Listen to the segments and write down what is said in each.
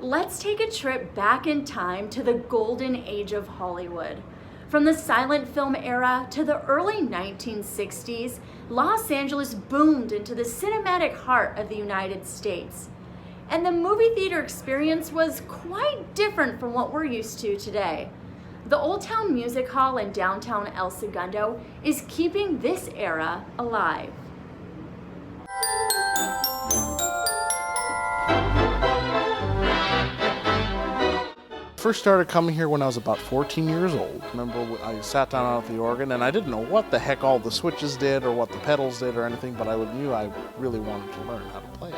Let's take a trip back in time to the golden age of Hollywood. From the silent film era to the early 1960s, Los Angeles boomed into the cinematic heart of the United States. And the movie theater experience was quite different from what we're used to today. The Old Town Music Hall in Downtown El Segundo is keeping this era alive. First started coming here when I was about 14 years old. Remember, I sat down at the organ and I didn't know what the heck all the switches did or what the pedals did or anything, but I knew I really wanted to learn how to play it.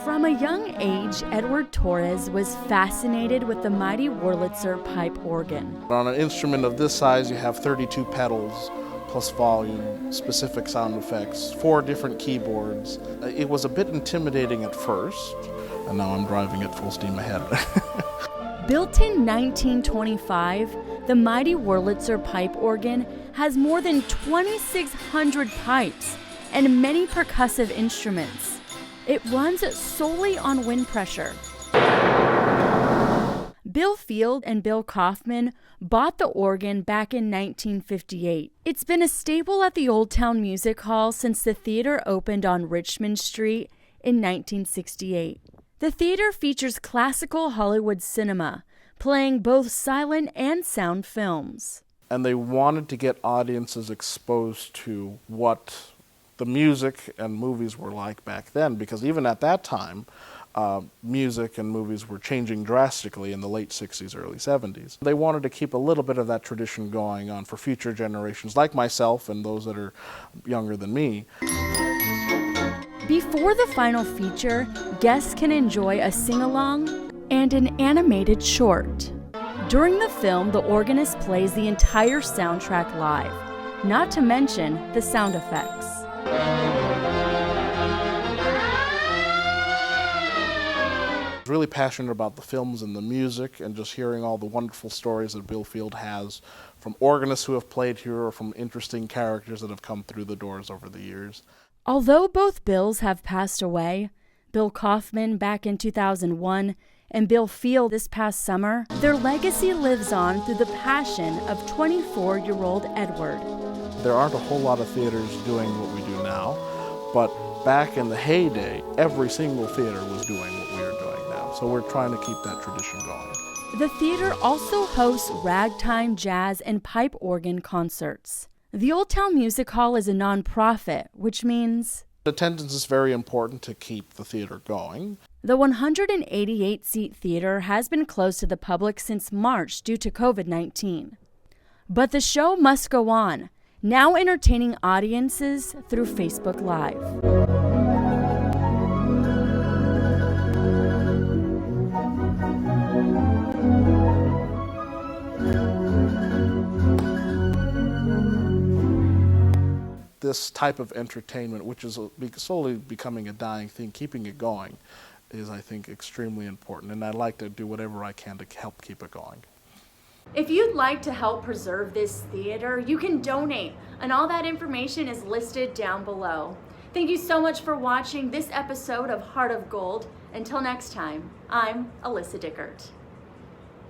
From a young age, Edward Torres was fascinated with the Mighty Wurlitzer Pipe Organ. On an instrument of this size, you have 32 pedals, plus volume, specific sound effects, 4 different keyboards. It was a bit intimidating at first, and now I'm driving it full steam ahead. Built in 1925, the Mighty Wurlitzer Pipe Organ has more than 2,600 pipes and many percussive instruments. It runs solely on wind pressure. Bill Field and Bill Kaufman bought the organ back in 1958. It's been a staple at the Old Town Music Hall since the theater opened on Richmond Street in 1968. The theater features classical Hollywood cinema, playing both silent and sound films. And they wanted to get audiences exposed to what the music and movies were like back then, because even at that time, music and movies were changing drastically in the late 60s, early 70s. They wanted to keep a little bit of that tradition going on for future generations like myself and those that are younger than me. Before the final feature, guests can enjoy a sing-along and an animated short. During the film, the organist plays the entire soundtrack live, not to mention the sound effects. I was really passionate about the films and the music and just hearing all the wonderful stories that Bill Field has from organists who have played here or from interesting characters that have come through the doors over the years. Although both Bills have passed away, Bill Kaufman back in 2001 and Bill Field this past summer, their legacy lives on through the passion of 24-year-old Edward. There aren't a whole lot of theaters doing what we do now, but back in the heyday, every single theater was doing what we are doing now. So we're trying to keep that tradition going. The theater also hosts ragtime, jazz, and pipe organ concerts. The Old Town Music Hall is a nonprofit, which means attendance is very important to keep the theater going. The 188-seat theater has been closed to the public since March due to COVID-19. But the show must go on, now entertaining audiences through Facebook Live. This type of entertainment, which is slowly becoming a dying thing, keeping it going is, I think, extremely important. And I'd like to do whatever I can to help keep it going. If you'd like to help preserve this theater, you can donate, and all that information is listed down below. Thank you so much for watching this episode of Heart of Gold. Until next time, I'm Alyssa Dickert.